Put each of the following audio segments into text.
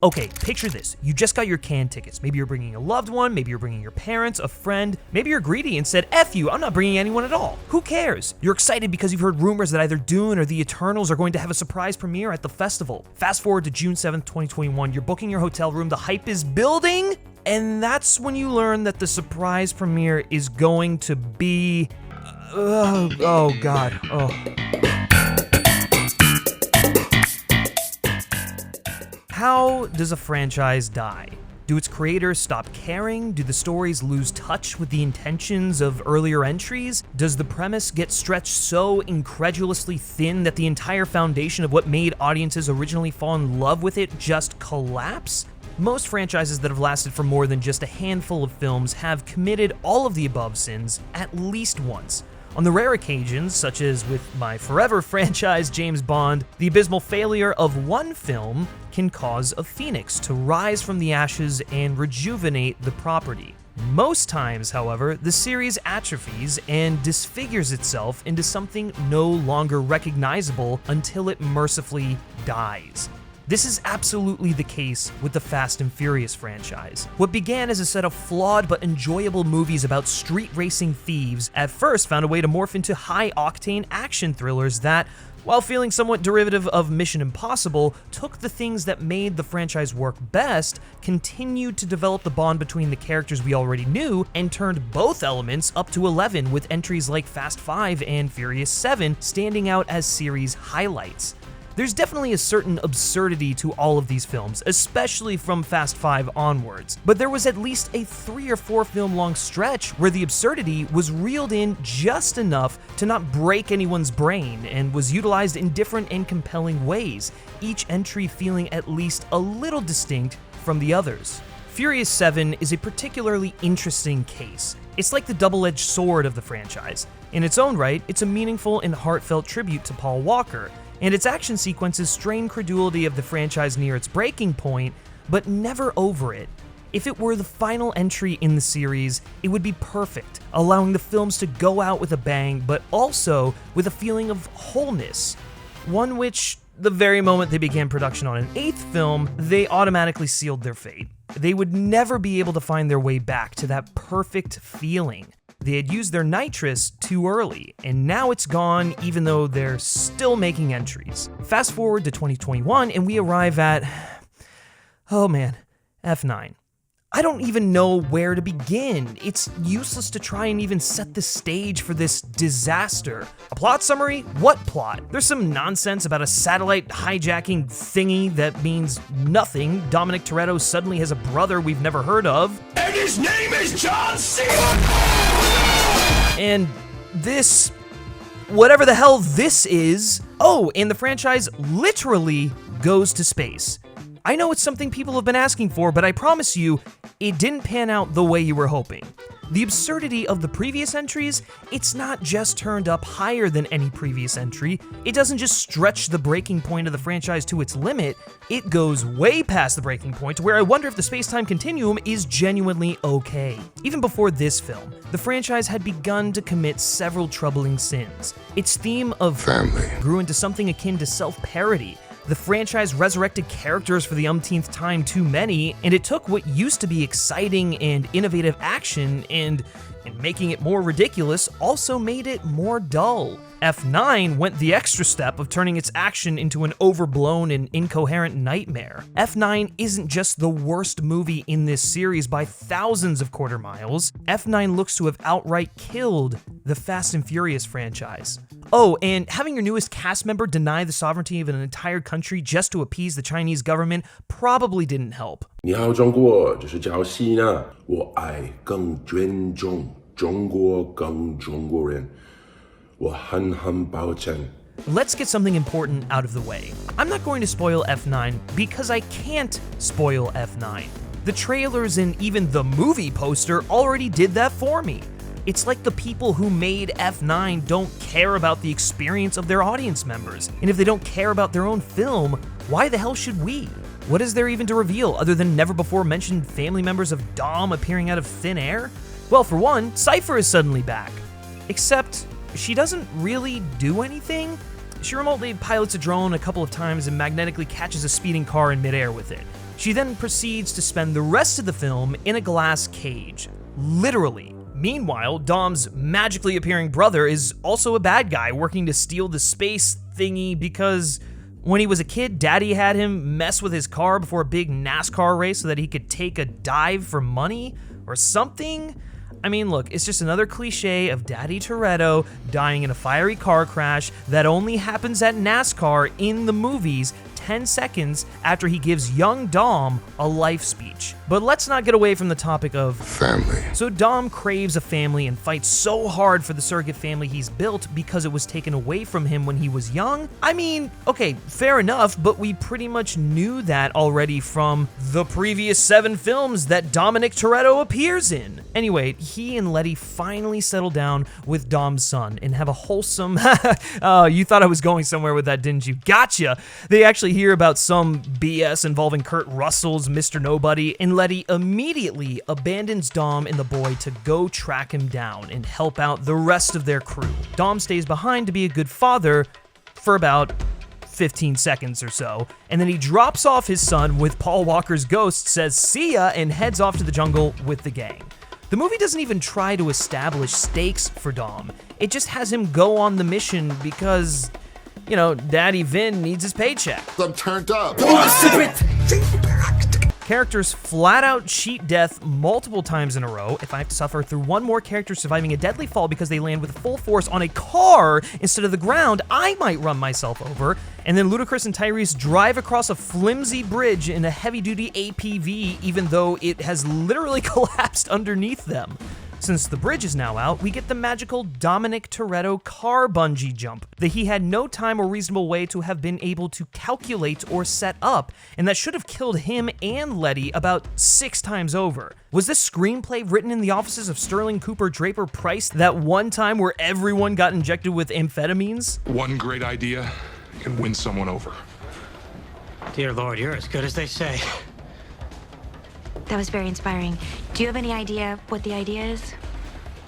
Okay, picture this. You just got your Cannes tickets. Maybe you're bringing a loved one, maybe you're bringing your parents, a friend, maybe you're greedy and said, F you, I'm not bringing anyone at all. Who cares? You're excited because you've heard rumors that either Dune or The Eternals are going to have a surprise premiere at the festival. Fast forward to June 7th, 2021, you're booking your hotel room, the hype is building, and that's when you learn that the surprise premiere is going to be... oh God. How does a franchise die? Do its creators stop caring? Do the stories lose touch with the intentions of earlier entries? Does the premise get stretched so incredulously thin that the entire foundation of what made audiences originally fall in love with it just collapse? Most franchises that have lasted for more than just a handful of films have committed all of the above sins at least once. On the rare occasions, such as with my forever franchise James Bond, the abysmal failure of one film can cause a phoenix to rise from the ashes and rejuvenate the property. Most times, however, the series atrophies and disfigures itself into something no longer recognizable until it mercifully dies. This is absolutely the case with the Fast and Furious franchise. What began as a set of flawed but enjoyable movies about street racing thieves at first found a way to morph into high-octane action thrillers that, while feeling somewhat derivative of Mission Impossible, took the things that made the franchise work best, continued to develop the bond between the characters we already knew, and turned both elements up to 11 with entries like Fast 5 and Furious 7 standing out as series highlights. There's definitely a certain absurdity to all of these films, especially from Fast 5 onwards, but there was at least a 3 or 4 film long stretch where the absurdity was reeled in just enough to not break anyone's brain and was utilized in different and compelling ways, each entry feeling at least a little distinct from the others. Furious 7 is a particularly interesting case. It's like the double-edged sword of the franchise. In its own right, it's a meaningful and heartfelt tribute to Paul Walker, and its action sequences strain credulity of the franchise near its breaking point, but never over it. If it were the final entry in the series, it would be perfect, allowing the films to go out with a bang, but also with a feeling of wholeness. One which, the very moment they began production on an 8th film, they automatically sealed their fate. They would never be able to find their way back to that perfect feeling. They had used their nitrous too early, and now it's gone even though they're still making entries. Fast forward to 2021 and we arrive at, F9. I don't even know where to begin. It's useless to try and even set the stage for this disaster. A plot summary? What plot? There's some nonsense about a satellite hijacking thingy that means nothing. Dominic Toretto suddenly has a brother we've never heard of. And his name is John Cena! And this, whatever the hell this is. Oh, and the franchise literally goes to space. I know it's something people have been asking for, but I promise you, it didn't pan out the way you were hoping. The absurdity of the previous entries, it's not just turned up higher than any previous entry, it doesn't just stretch the breaking point of the franchise to its limit, it goes way past the breaking point to where I wonder if the space-time continuum is genuinely okay. Even before this film, the franchise had begun to commit several troubling sins. Its theme of family grew into something akin to self-parody. The franchise resurrected characters for the umpteenth time too many, and it took what used to be exciting and innovative action and in making it more ridiculous, also made it more dull. F9 went the extra step of turning its action into an overblown and incoherent nightmare. F9 isn't just the worst movie in this series by thousands of quarter miles. F9 looks to have outright killed the Fast and Furious franchise. Oh, and having your newest cast member deny the sovereignty of an entire country just to appease the Chinese government probably didn't help. 你好，中国，这是叫西呢。我爱更尊重中国更中国人。我很抱歉。 Let's get something important out of the way. I'm not going to spoil F9 because I can't spoil F9. The trailers and even the movie poster already did that for me. It's like the people who made F9 don't care about the experience of their audience members. And if they don't care about their own film, why the hell should we? What is there even to reveal other than never before mentioned family members of Dom appearing out of thin air? Well, for one, Cypher is suddenly back. Except, she doesn't really do anything. She remotely pilots a drone a couple of times and magnetically catches a speeding car in midair with it. She then proceeds to spend the rest of the film in a glass cage. Literally. Meanwhile, Dom's magically appearing brother is also a bad guy working to steal the space thingy because when he was a kid, Daddy had him mess with his car before a big NASCAR race so that he could take a dive for money or something. I mean, look, it's just another cliche of Daddy Toretto dying in a fiery car crash that only happens at NASCAR in the movies 10 seconds after he gives young Dom a life speech. But let's not get away from the topic of family. So Dom craves a family and fights so hard for the surrogate family he's built because it was taken away from him when he was young. I mean, okay, fair enough, but we pretty much knew that already from the previous 7 films that Dominic Toretto appears in. Anyway, he and Letty finally settle down with Dom's son and have a wholesome oh, you thought I was going somewhere with that, didn't you? Gotcha! They actually hear about some BS involving Kurt Russell's Mr. Nobody, and Letty immediately abandons Dom and the boy to go track him down and help out the rest of their crew. Dom stays behind to be a good father for about 15 seconds or so, and then he drops off his son with Paul Walker's ghost, says see ya, and heads off to the jungle with the gang. The movie doesn't even try to establish stakes for Dom. It just has him go on the mission because, you know, Daddy Vin needs his paycheck. I'm turned up. Characters flat out cheat death multiple times in a row. If I have to suffer through one more character surviving a deadly fall because they land with full force on a car instead of the ground, I might run myself over. And then Ludacris and Tyrese drive across a flimsy bridge in a heavy-duty APV even though it has literally collapsed underneath them. Since the bridge is now out, we get the magical Dominic Toretto car bungee jump that he had no time or reasonable way to have been able to calculate or set up, and that should have killed him and Letty about 6 times over. Was this screenplay written in the offices of Sterling Cooper Draper Price that one time where everyone got injected with amphetamines? One great idea can win someone over. Dear Lord, you're as good as they say. That was very inspiring. Do you have any idea what the idea is?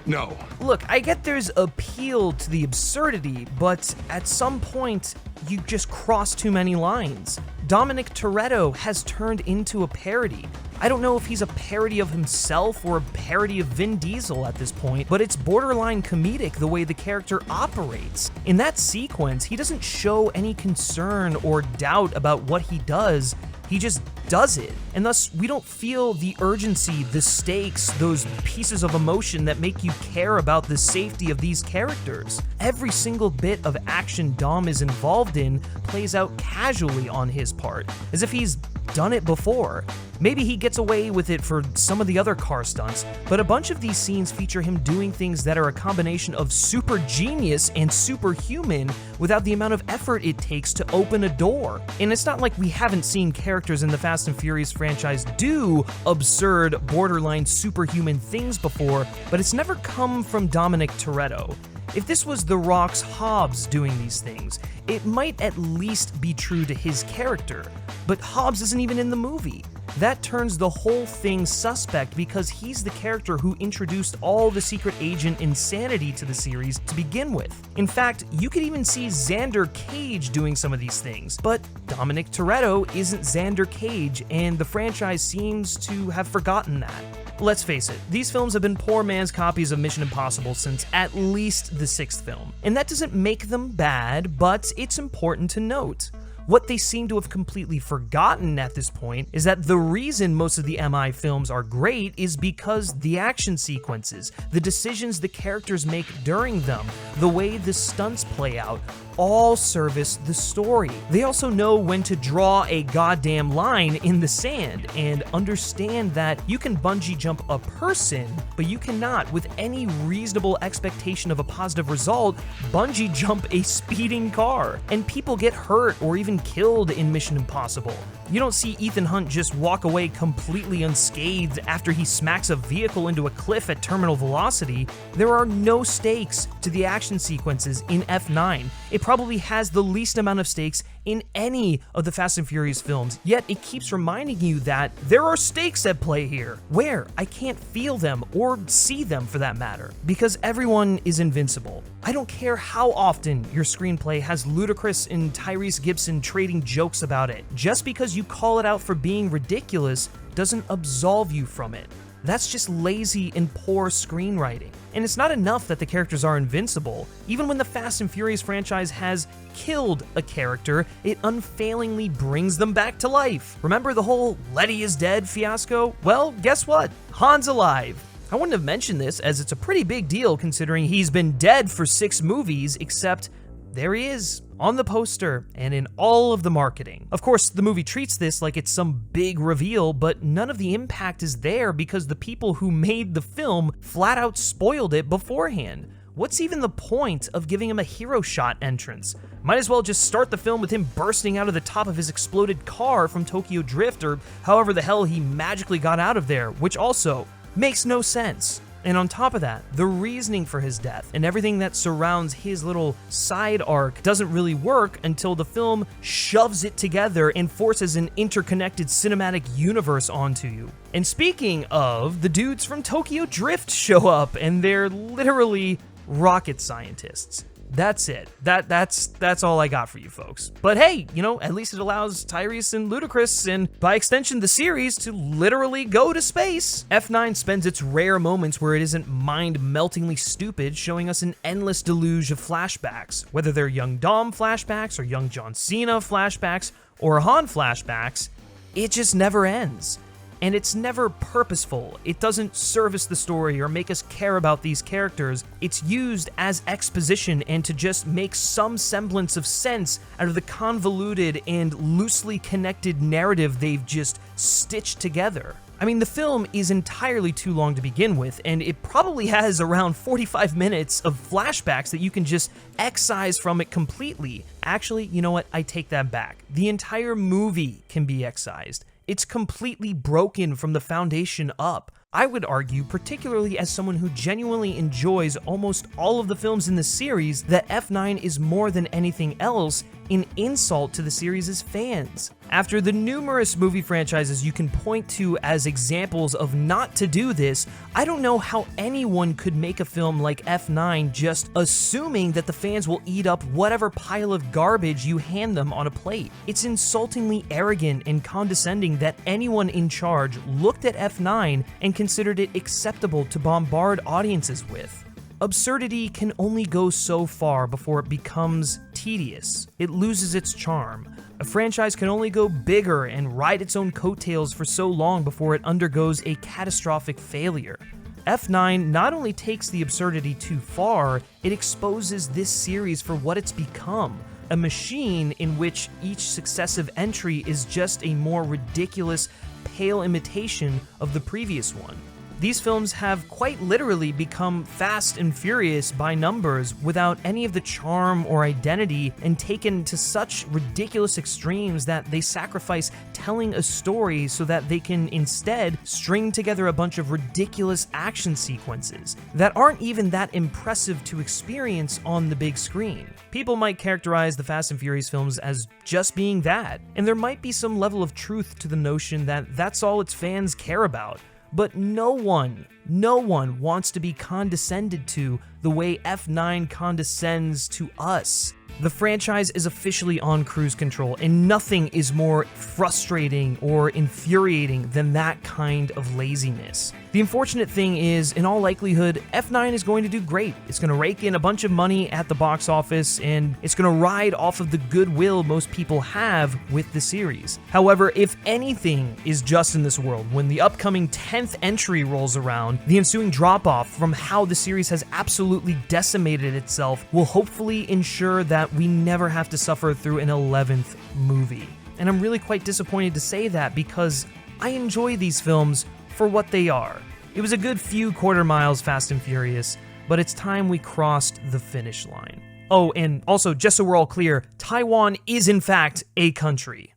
No. Look, I get there's appeal to the absurdity, but at some point, you just cross too many lines. Dominic Toretto has turned into a parody. I don't know if he's a parody of himself or a parody of Vin Diesel at this point, but it's borderline comedic the way the character operates. In that sequence, he doesn't show any concern or doubt about what he does. He just does it, and thus we don't feel the urgency, the stakes, those pieces of emotion that make you care about the safety of these characters. Every single bit of action Dom is involved in plays out casually on his part, as if he's done it before. Maybe he gets away with it for some of the other car stunts, but a bunch of these scenes feature him doing things that are a combination of super genius and superhuman without the amount of effort it takes to open a door. And it's not like we haven't seen characters in the Fast and Furious franchise do absurd, borderline superhuman things before, but it's never come from Dominic Toretto. If this was The Rock's Hobbs doing these things, it might at least be true to his character, but Hobbs isn't even in the movie. That turns the whole thing suspect because he's the character who introduced all the secret agent insanity to the series to begin with. In fact, you could even see Xander Cage doing some of these things, but Dominic Toretto isn't Xander Cage, and the franchise seems to have forgotten that. Let's face it, these films have been poor man's copies of Mission Impossible since at least the 6th film, and that doesn't make them bad, but it's important to note. What they seem to have completely forgotten at this point is that the reason most of the MI films are great is because the action sequences, the decisions the characters make during them, the way the stunts play out, all service the story. They also know when to draw a goddamn line in the sand and understand that you can bungee jump a person, but you cannot, with any reasonable expectation of a positive result, bungee jump a speeding car. And people get hurt or even killed in Mission Impossible. You don't see Ethan Hunt just walk away completely unscathed after he smacks a vehicle into a cliff at terminal velocity. There are no stakes to the action sequences in F9. It probably has the least amount of stakes in any of the Fast and Furious films, yet it keeps reminding you that there are stakes at play here. Where? I can't feel them or see them for that matter, because everyone is invincible. I don't care how often your screenplay has Ludacris and Tyrese Gibson trading jokes about it. Just because you call it out for being ridiculous doesn't absolve you from it. That's just lazy and poor screenwriting. And it's not enough that the characters are invincible. Even when the Fast and Furious franchise has killed a character, it unfailingly brings them back to life. Remember the whole Letty is dead fiasco? Well, guess what? Han's alive. I wouldn't have mentioned this as it's a pretty big deal considering he's been dead for 6 movies, except there he is, on the poster and in all of the marketing. Of course, the movie treats this like it's some big reveal, but none of the impact is there because the people who made the film flat out spoiled it beforehand. What's even the point of giving him a hero shot entrance? Might as well just start the film with him bursting out of the top of his exploded car from Tokyo Drift or however the hell he magically got out of there, which also makes no sense. And on top of that, the reasoning for his death and everything that surrounds his little side arc doesn't really work until the film shoves it together and forces an interconnected cinematic universe onto you. And speaking of, the dudes from Tokyo Drift show up and they're literally rocket scientists. That's it. That's all I got for you folks. But hey, you know, at least it allows Tyrese and Ludacris, and by extension the series, to literally go to space. F9 spends its rare moments where it isn't mind-meltingly stupid, showing us an endless deluge of flashbacks. Whether they're young Dom flashbacks, or young John Cena flashbacks, or Han flashbacks, it just never ends. And it's never purposeful. It doesn't service the story or make us care about these characters. It's used as exposition and to just make some semblance of sense out of the convoluted and loosely connected narrative they've just stitched together. I mean, the film is entirely too long to begin with, and it probably has around 45 minutes of flashbacks that you can just excise from it completely. Actually, you know what? I take that back. The entire movie can be excised. It's completely broken from the foundation up. I would argue, particularly as someone who genuinely enjoys almost all of the films in the series, that F9 is more than anything else an insult to the series' fans. After the numerous movie franchises you can point to as examples of not to do this, I don't know how anyone could make a film like F9 just assuming that the fans will eat up whatever pile of garbage you hand them on a plate. It's insultingly arrogant and condescending that anyone in charge looked at F9 and considered it acceptable to bombard audiences with. Absurdity can only go so far before it becomes tedious. It loses its charm. A franchise can only go bigger and ride its own coattails for so long before it undergoes a catastrophic failure. F9 not only takes the absurdity too far, it exposes this series for what it's become. A machine in which each successive entry is just a more ridiculous, pale imitation of the previous one. These films have quite literally become Fast and Furious by numbers without any of the charm or identity, and taken to such ridiculous extremes that they sacrifice telling a story so that they can instead string together a bunch of ridiculous action sequences that aren't even that impressive to experience on the big screen. People might characterize the Fast and Furious films as just being that, and there might be some level of truth to the notion that that's all its fans care about. But no one wants to be condescended to the way F9 condescends to us. The franchise is officially on cruise control, and nothing is more frustrating or infuriating than that kind of laziness. The unfortunate thing is, in all likelihood, F9 is going to do great. It's going to rake in a bunch of money at the box office, and it's going to ride off of the goodwill most people have with the series. However, if anything is just in this world, when the upcoming 10th entry rolls around, the ensuing drop-off from how the series has absolutely decimated itself will hopefully ensure that we never have to suffer through an 11th movie. And I'm really quite disappointed to say that because I enjoy these films for what they are. It was a good few quarter miles Fast and Furious, but it's time we crossed the finish line. Oh, and also, just so we're all clear, Taiwan is in fact a country.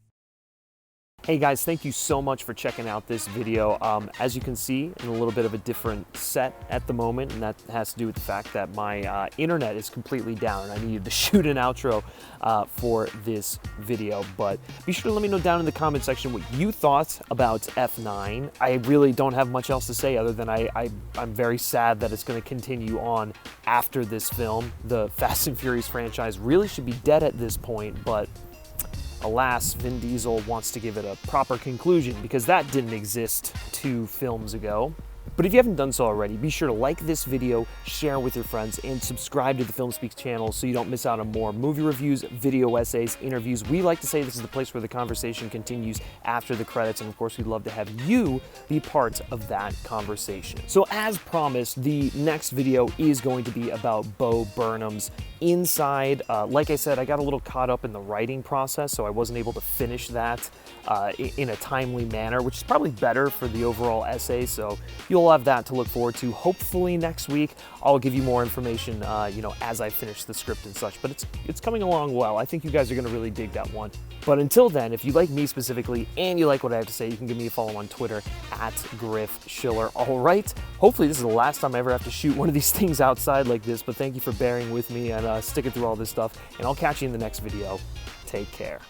Hey guys, thank you so much for checking out this video. As you can see, in a little bit of a different set at the moment, and that has to do with the fact that my internet is completely down and I needed to shoot an outro for this video. But be sure to let me know down in the comment section what you thought about F9. I really don't have much else to say other than I'm very sad that it's going to continue on after this film. The Fast and Furious franchise really should be dead at this point, but alas, Vin Diesel wants to give it a proper conclusion because that didn't exist 2 films ago. But if you haven't done so already, be sure to like this video, share with your friends, and subscribe to the FilmSpeak channel so you don't miss out on more movie reviews, video essays, interviews. We like to say this is the place where the conversation continues after the credits, and of course we'd love to have you be part of that conversation. So as promised, the next video is going to be about Bo Burnham's Inside. Like I said, I got a little caught up in the writing process, so I wasn't able to finish that in a timely manner, which is probably better for the overall essay, so you'll have that to look forward to. Hopefully next week I'll give you more information, as I finish the script and such, but it's coming along well. I think you guys are gonna really dig that one. But until then, if you like me specifically and you like what I have to say, you can give me a follow on Twitter at @GriffSchiller. All right, hopefully this is the last time I ever have to shoot one of these things outside like this, but thank you for bearing with me and sticking through all this stuff, and I'll catch you in the next video. Take care.